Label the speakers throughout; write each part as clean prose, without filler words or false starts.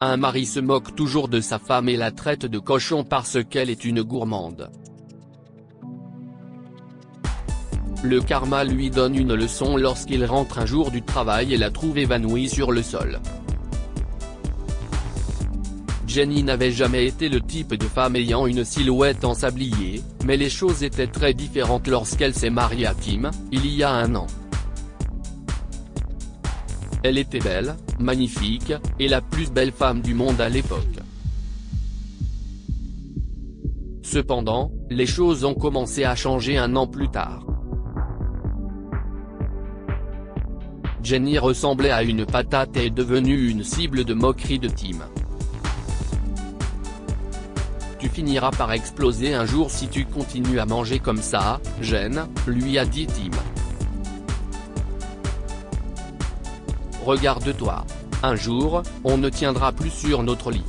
Speaker 1: Un mari se moque toujours de sa femme et la traite de cochon parce qu'elle est une gourmande. Le karma lui donne une leçon lorsqu'il rentre un jour du travail et la trouve évanouie sur le sol. Jenny n'avait jamais été le type de femme ayant une silhouette en sablier, mais les choses étaient très différentes lorsqu'elle s'est mariée à Tim, il y a 1 an. Elle était belle, magnifique, et la plus belle femme du monde à l'époque. Cependant, les choses ont commencé à changer 1 an plus tard. Jenny ressemblait à une patate et est devenue une cible de moquerie de Tim. Tu finiras par exploser un jour si tu continues à manger comme ça, Jen, lui a dit Tim. Regarde-toi. Un jour, on ne tiendra plus sur notre lit.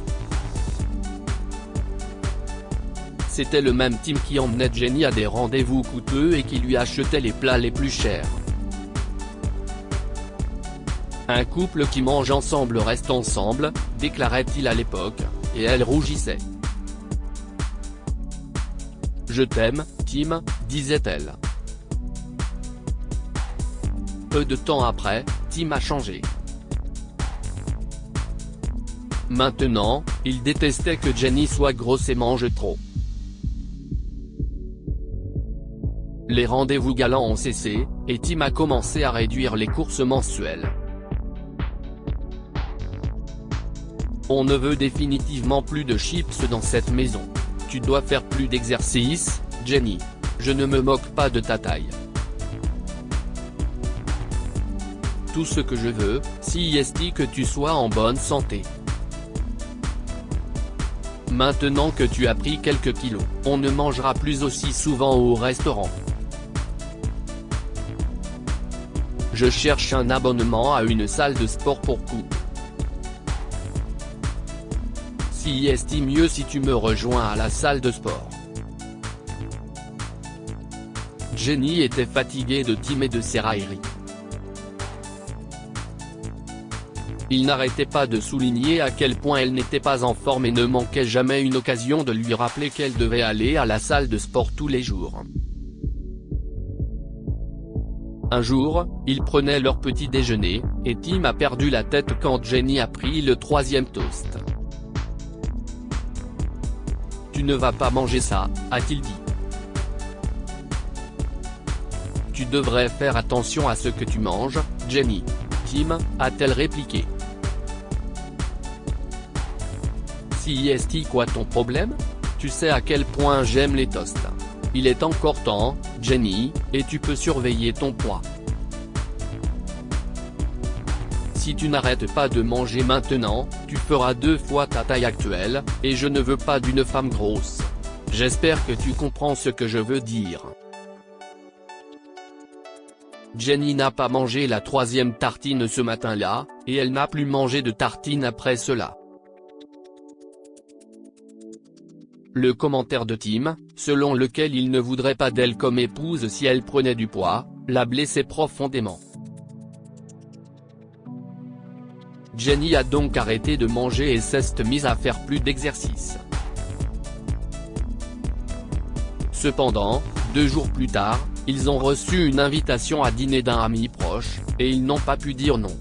Speaker 1: C'était le même Tim qui emmenait Jenny à des rendez-vous coûteux et qui lui achetait les plats les plus chers. Un couple qui mange ensemble reste ensemble, déclarait-il à l'époque, et elle rougissait. Je t'aime, Tim, disait-elle. Peu de temps après, Tim a changé. Maintenant, il détestait que Jenny soit grosse et mange trop. Les rendez-vous galants ont cessé, et Tim a commencé à réduire les courses mensuelles. On ne veut définitivement plus de chips dans cette maison. Tu dois faire plus d'exercice, Jenny. Je ne me moque pas de ta taille. Tout ce que je veux, c'est que tu sois en bonne santé. Maintenant que tu as pris quelques kilos, on ne mangera plus aussi souvent au restaurant. Je cherche un abonnement à une salle de sport pour couple. C'est mieux si tu me rejoins à la salle de sport. Jenny était fatiguée de Tim et de ses railleries. Il n'arrêtait pas de souligner à quel point elle n'était pas en forme et ne manquait jamais une occasion de lui rappeler qu'elle devait aller à la salle de sport tous les jours. Un jour, ils prenaient leur petit déjeuner, et Tim a perdu la tête quand Jenny a pris le 3e toast. Tu ne vas pas manger ça, a-t-il dit. Tu devrais faire attention à ce que tu manges, Jenny. Tim, a-t-elle répliqué. C'est quoi ton problème? Tu sais à quel point j'aime les toasts. Il est encore temps, Jenny, et tu peux surveiller ton poids. Si tu n'arrêtes pas de manger maintenant, tu feras 2 fois ta taille actuelle, et je ne veux pas d'une femme grosse. J'espère que tu comprends ce que je veux dire. Jenny n'a pas mangé la 3e tartine ce matin-là, et elle n'a plus mangé de tartine après cela. Le commentaire de Tim, selon lequel il ne voudrait pas d'elle comme épouse si elle prenait du poids, l'a blessée profondément. Jenny a donc arrêté de manger et s'est mise à faire plus d'exercice. Cependant, 2 jours plus tard, ils ont reçu une invitation à dîner d'un ami proche, et ils n'ont pas pu dire non.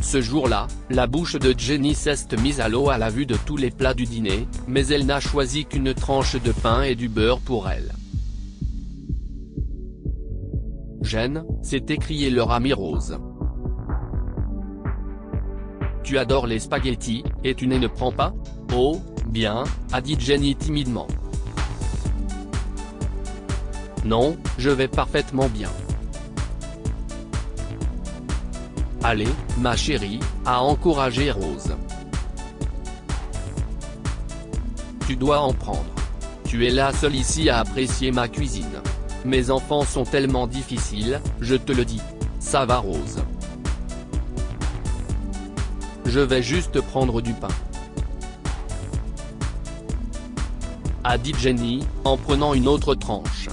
Speaker 1: Ce jour-là, la bouche de Jenny s'est mise à l'eau à la vue de tous les plats du dîner, mais elle n'a choisi qu'une tranche de pain et du beurre pour elle. Jen, s'est écrié leur ami Rose. Tu adores les spaghettis, et tu ne prends pas? Oh, bien, a dit Jenny timidement. Non, je vais parfaitement bien. Allez, ma chérie, a encouragé Rose. Tu dois en prendre. Tu es la seule ici à apprécier ma cuisine. Mes enfants sont tellement difficiles, je te le dis. Ça va Rose. Je vais juste prendre du pain. A dit Jenny, en prenant une autre tranche.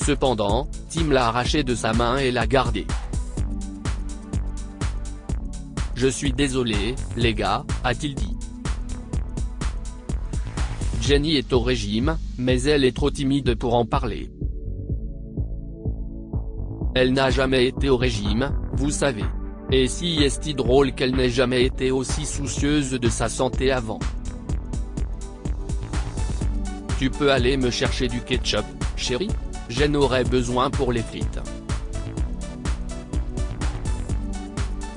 Speaker 1: Cependant, Tim l'a arraché de sa main et l'a gardé. Je suis désolé, les gars, a-t-il dit. Jenny est au régime, mais elle est trop timide pour en parler. Elle n'a jamais été au régime, vous savez. Et si est-il drôle qu'elle n'ait jamais été aussi soucieuse de sa santé avant. Tu peux aller me chercher du ketchup, chérie? J'en aurais besoin pour les frites.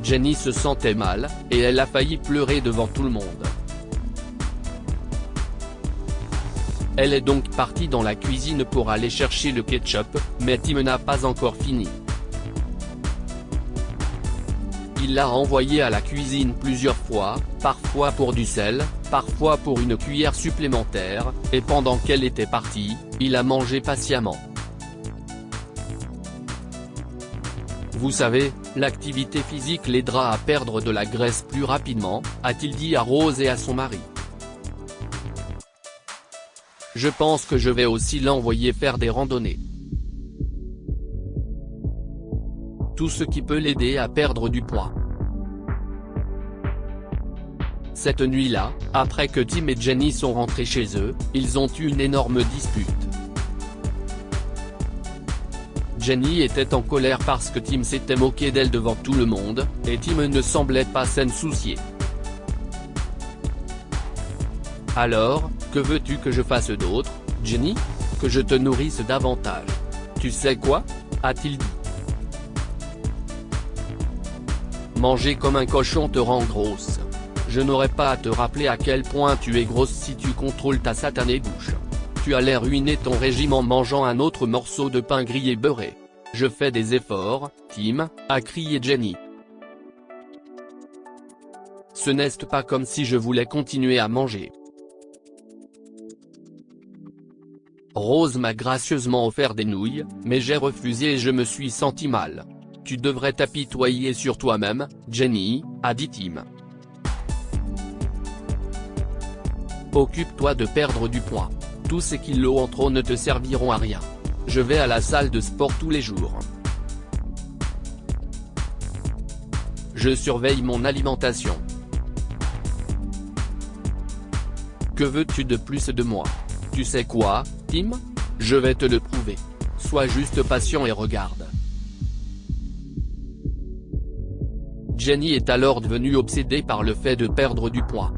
Speaker 1: Jenny se sentait mal, et elle a failli pleurer devant tout le monde. Elle est donc partie dans la cuisine pour aller chercher le ketchup, mais Tim n'a pas encore fini. Il l'a envoyé à la cuisine plusieurs fois, parfois pour du sel, parfois pour une cuillère supplémentaire, et pendant qu'elle était partie, il a mangé patiemment. Vous savez, l'activité physique l'aidera à perdre de la graisse plus rapidement, a-t-il dit à Rose et à son mari. Je pense que je vais aussi l'envoyer faire des randonnées. Tout ce qui peut l'aider à perdre du poids. Cette nuit-là, après que Tim et Jenny sont rentrés chez eux, ils ont eu une énorme dispute. Jenny était en colère parce que Tim s'était moqué d'elle devant tout le monde, et Tim ne semblait pas s'en soucier. Alors, que veux-tu que je fasse d'autre, Jenny? Que je te nourrisse davantage. Tu sais quoi? A-t-il dit. Manger comme un cochon te rend grosse. Je n'aurais pas à te rappeler à quel point tu es grosse si tu contrôles ta satanée bouche. Tu allais ruiner ton régime en mangeant un autre morceau de pain grillé beurré. Je fais des efforts, Tim, a crié Jenny. Ce n'est pas comme si je voulais continuer à manger. Rose m'a gracieusement offert des nouilles, mais j'ai refusé et je me suis senti mal. Tu devrais t'apitoyer sur toi-même, Jenny, a dit Tim. Occupe-toi de perdre du poids. Tous ces kilos en trop ne te serviront à rien. Je vais à la salle de sport tous les jours. Je surveille mon alimentation. Que veux-tu de plus de moi? Tu sais quoi, Tim? Je vais te le prouver. Sois juste patient et regarde. Jenny est alors devenue obsédée par le fait de perdre du poids.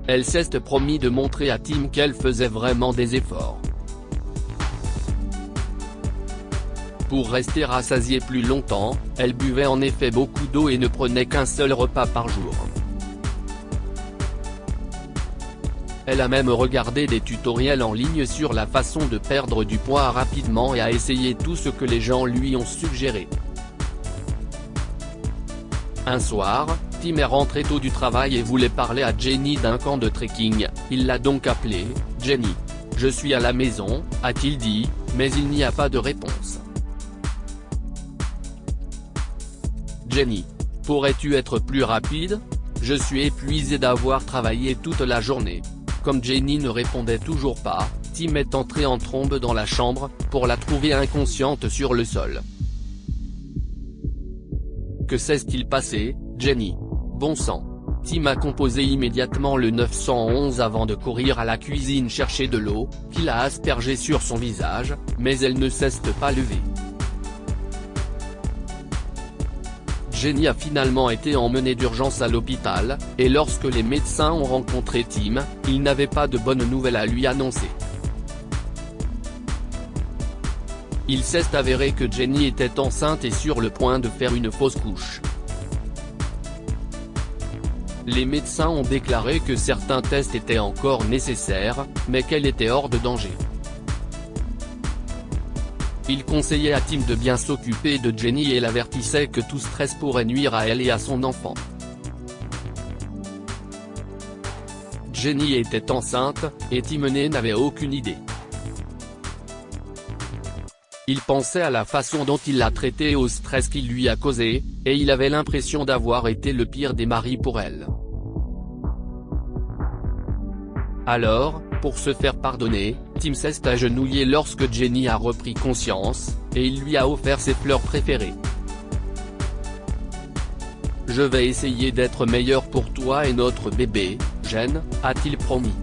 Speaker 1: Elle s'est promis de montrer à Tim qu'elle faisait vraiment des efforts. Pour rester rassasiée plus longtemps, elle buvait en effet beaucoup d'eau et ne prenait qu'un seul repas par jour. Elle a même regardé des tutoriels en ligne sur la façon de perdre du poids rapidement et a essayé tout ce que les gens lui ont suggéré. Un soir, Tim est rentré tôt du travail et voulait parler à Jenny d'un camp de trekking, il l'a donc appelée. « Jenny. Je suis à la maison », a-t-il dit, mais il n'y a pas de réponse. Jenny. Pourrais-tu être plus rapide? Je suis épuisé d'avoir travaillé toute la journée. Comme Jenny ne répondait toujours pas, Tim est entré en trombe dans la chambre, pour la trouver inconsciente sur le sol. Que s'est-il passé, Jenny? Bon sang. Tim a composé immédiatement le 911 avant de courir à la cuisine chercher de l'eau, qu'il a aspergée sur son visage, mais elle ne s'est pas levée. Jenny a finalement été emmenée d'urgence à l'hôpital, et lorsque les médecins ont rencontré Tim, ils n'avaient pas de bonnes nouvelles à lui annoncer. Il s'est avéré que Jenny était enceinte et sur le point de faire une fausse couche. Les médecins ont déclaré que certains tests étaient encore nécessaires, mais qu'elle était hors de danger. Il conseillait à Tim de bien s'occuper de Jenny et l'avertissait que tout stress pourrait nuire à elle et à son enfant. Jenny était enceinte, et Tim n'avait aucune idée. Il pensait à la façon dont il l'a traitée et au stress qu'il lui a causé, et il avait l'impression d'avoir été le pire des maris pour elle. Alors, pour se faire pardonner, Tim s'est agenouillé lorsque Jenny a repris conscience, et il lui a offert ses fleurs préférées. Je vais essayer d'être meilleur pour toi et notre bébé, Jen, a-t-il promis.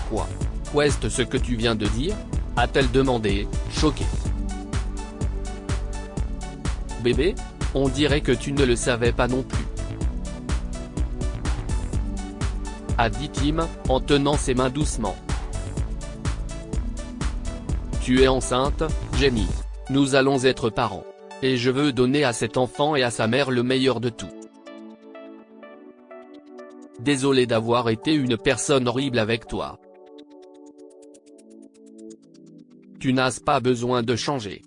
Speaker 1: Quoi? Qu'est-ce ce que tu viens de dire? A-t-elle demandé, choquée. Bébé? On dirait que tu ne le savais pas non plus. A dit Tim, en tenant ses mains doucement. Tu es enceinte, Jenny. Nous allons être parents. Et je veux donner à cet enfant et à sa mère le meilleur de tout. Désolé d'avoir été une personne horrible avec toi. Tu n'as pas besoin de changer.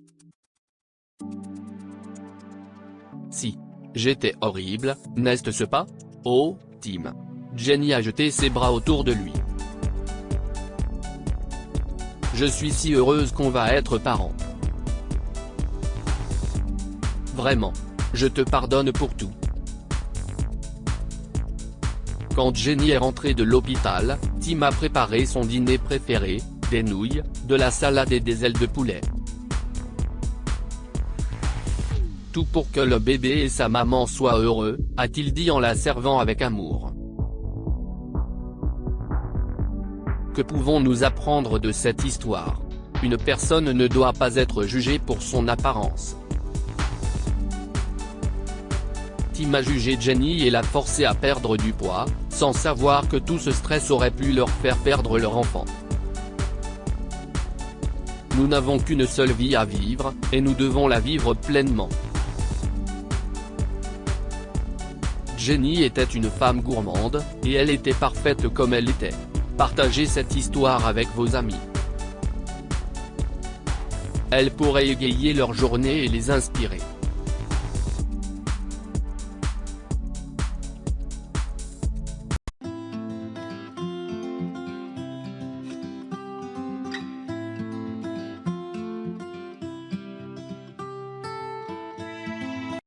Speaker 1: Si. J'étais horrible, n'est-ce pas? Oh, Tim. Jenny a jeté ses bras autour de lui. Je suis si heureuse qu'on va être parents. Vraiment. Je te pardonne pour tout. Quand Jenny est rentrée de l'hôpital, Tim a préparé son dîner préféré, des nouilles, de la salade et des ailes de poulet. Tout pour que le bébé et sa maman soient heureux, a-t-il dit en la servant avec amour. Que pouvons-nous apprendre de cette histoire? Une personne ne doit pas être jugée pour son apparence. Tim a jugé Jenny et l'a forcée à perdre du poids, sans savoir que tout ce stress aurait pu leur faire perdre leur enfant. Nous n'avons qu'une seule vie à vivre, et nous devons la vivre pleinement. Jenny était une femme gourmande, et elle était parfaite comme elle était. Partagez cette histoire avec vos amis. Elle pourrait égayer leur journée et les inspirer.